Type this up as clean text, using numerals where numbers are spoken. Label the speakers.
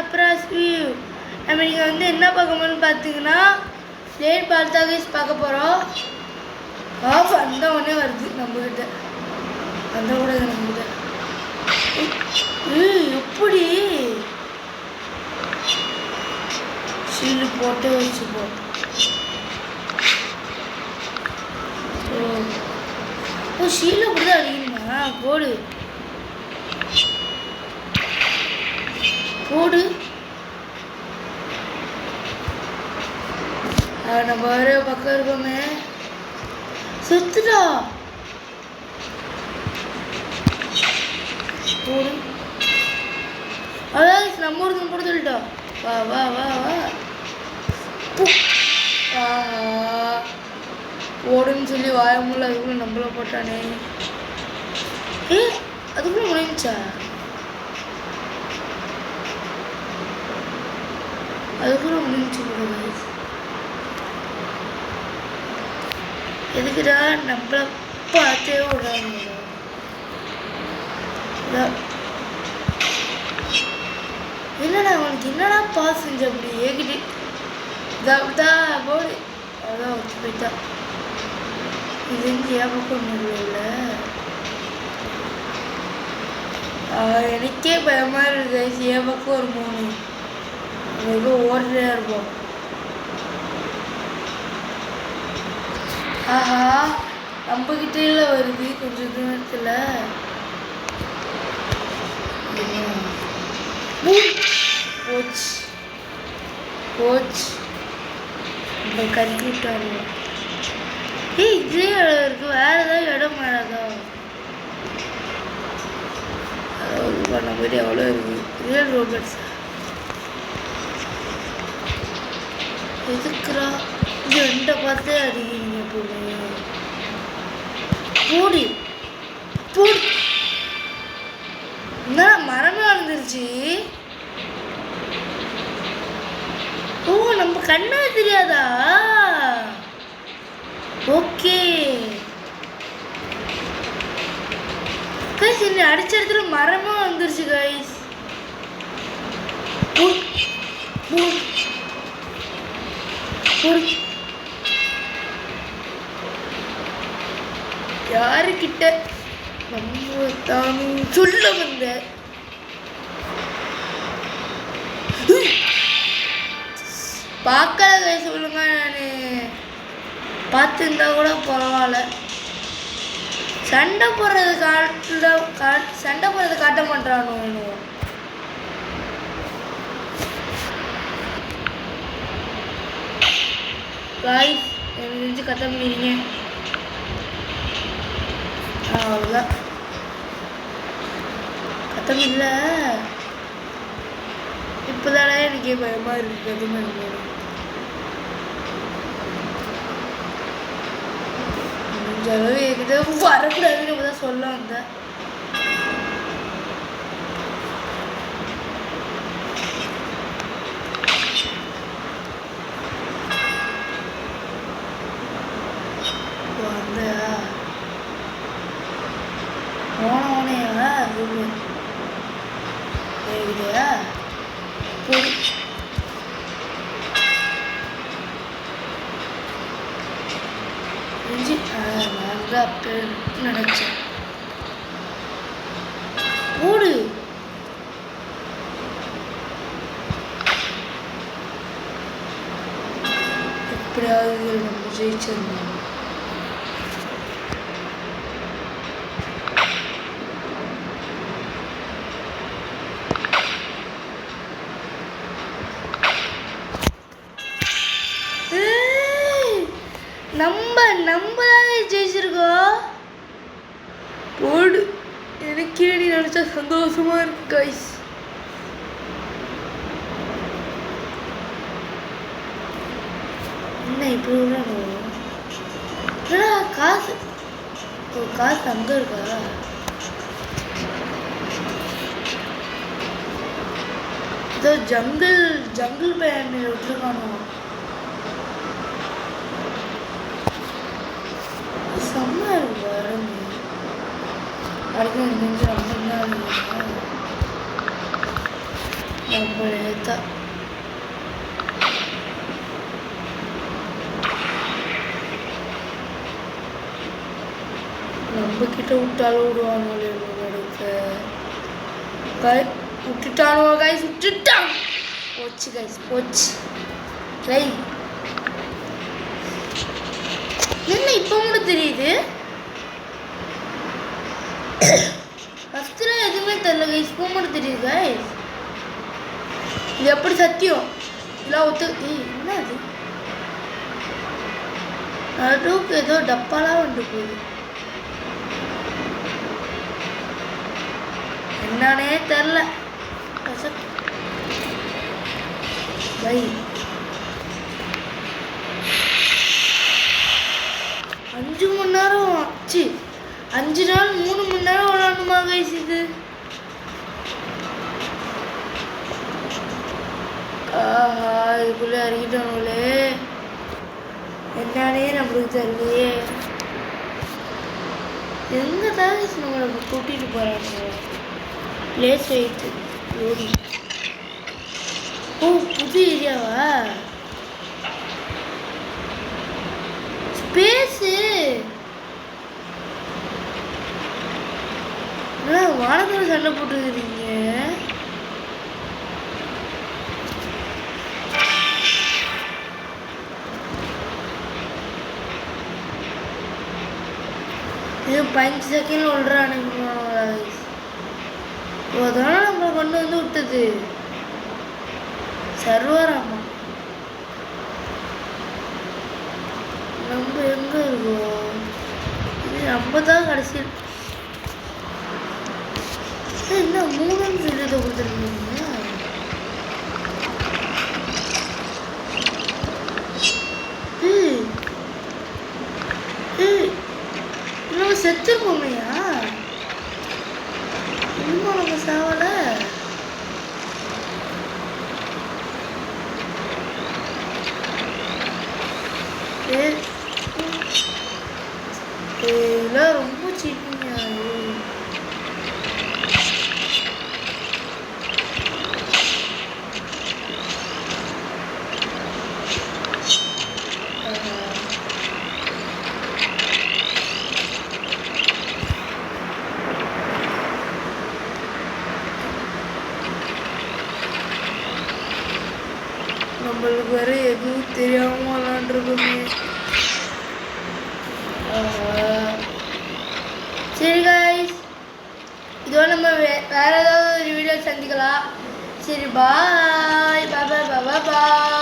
Speaker 1: அப்ராஸ் view. நம்ம நீங்கள் வந்து என்ன பார்க்க போகிறோம்னு பார்த்தீங்கன்னா லேட் பால்தாகிஸ் பார்க்க போகிறோம். ஆஃப் அந்த ஒன்றே வருது நம்மக்கிட்ட, அந்த கூட நம்மக்கிட்ட. எப்படி ஷீல்டு போட்டு வச்சுப்போம். ஓ ஷீல்டு அப்படி தான் அடிக்கணுமா? போடு போடு. நம்ம வேறு பக்கம் இருக்கோமே. செத்துடா. போடு. அதாவது நம்ம ஒருத்தன் போட சொல்லிட்டோம். வா வா வா வா ஓடுன்னு சொல்லி வாய முடியல. அதுக்குள்ள நம்மள போட்டானே. அதுக்குள்ள முடிஞ்சா? அதுக்குள்ள முடிஞ்சு கூட. எதுக்குடா நம்மள பார்த்தே விடுறாங்க. என்னடா அவனுக்கு என்னடா பாஸ் செஞ்ச அப்படி ஏகிட்டு இதான் போடு. அதான் வச்சு போயிட்டா. இது எங்கே ஏப்பக்கம் முடியல. எனக்கே பயமா இருக்கு. ஏப்பக்கம் ஒரு 3 ஏதோ ஓடுறே இருப்போம். ஆஹா நம்மகிட்டே வருது கொஞ்சம் தூரத்தில். போச்சு போச்சு. நம்ம கருக்கி விட்டாரு. இதே இடம் இருக்கு. வேற ஏதாவது இடம் மாறாதா? பண்ண போயிட்டு எவ்வளோ இருக்கு. ரியல் ரோபோட்ஸ் எதுக்குறா இது? 2 பார்த்தே அடிக்கிறீங்க போடு. போடு போடு. என்ன மரமே வளர்ந்துருச்சு. ஓ நம்ம கண்ணா தெரியாதா? ஓகே கைஸ், என்ன அடிச்ச இடத்துல மரமா வந்துருச்சு கைஸ். யாருக்கிட்ட நம்ம தான் சொல்ல வந்த? பார்க்கல கைஸ். சொல்லுங்க, நான் பார்த்துருந்தா கூட பரவாயில்ல. சண்டை போடுறது காட்ட மாட்டானோ என்னவோ. காய்ஸ் எனக்கு தெரிஞ்சு கத்த முடியுங்க. அவ்வளோதான். கத்தம் இல்லை. இப்போதானே எனக்கே பயமா இருக்கு. அது மாதிரி முடிஞ்ச அளவு என்கிட்ட வரக்கூடாதுன்னு இப்போ தான் சொல்ல வந்தேன். ஓனையா கேக்குதா? நான் அப்போ நினைச்சேன். ஓடு. எப்படியாவது நம்ம ஜெயிச்சிருந்தோம். நம்ம தான் ஜெயிச்சிருக்கோம். போடு. எனக்கே நீ நினைச்சா சந்தோஷமா இருக்கு கைஸ். என்ன இப்படி என்னடா காசு? காசு அங்கே இருக்கா? இதோ ஜங்கிள் பேன் விட்டுருக்கானோ. செம்ம இருக்கு வரம்பு. அடுத்து கொஞ்சம் ரொம்ப நம்மளே தான் நம்ம கிட்ட விட்டாலும் விடுவானுங்களே விட்டுட்டானுவா கைஸ் விட்டுட்டான் போச்சு கைஸ் போச்சு ரை என்ன இப்போ மட்டும் தெரியுது ஃபஸ்ட்டுல எதுவுமே தெரியல கைஸ் இப்போ மட்டும் தெரியுது கைஸ் இது எப்படி சத்தியம் இதெல்லாம் என்ன அது நடுவுக்கு ஏதோ டப்பாலாம் வந்து போகுது என்னன்னே தெரில பை 5 மணி நேரம் ஆச்சு 5 நாள் 3 மணி நேரம் விளாடணுமா கைஸ் இது ஆஹா இதுக்குள்ளே அறிக்கிட்டானுங்களே என்னன்னே நம்மளுக்கு தெரியலையே எங்கே தான் நம்மளை கூட்டிகிட்டு போகிறாங்க பிளேஸ் வெயிட் லோடி ஓ புது ஏரியாவா ஸ்பேஸு வானத்தில் சண்டை போட்டுக்கிறீங்க இது 5 செகண்ட் விடுறானுங்க அதனால நம்மளை கொண்டு வந்து விட்டது சர்வராமா நம்ம எங்க இருக்கோம் இது நம்ம தான் கடைசி என்ன 3 சொல்லிட்டு கொடுத்துருக்கீங்க நம்ம செத்துருப்போமையா இன்னும் நம்ம சாவல இதெல்லாம் ரொம்ப சீட்டிங்க நம்மளுக்கு வேற எதுவும் தெரியாம விளாண்டுருக்கோமே சரி கைஸ் இதோட நம்ம வேற ஏதாவது ஒரு வீடியோ சந்திக்கலாம் சரி பாய் பாய் பாய் பாய் பாய்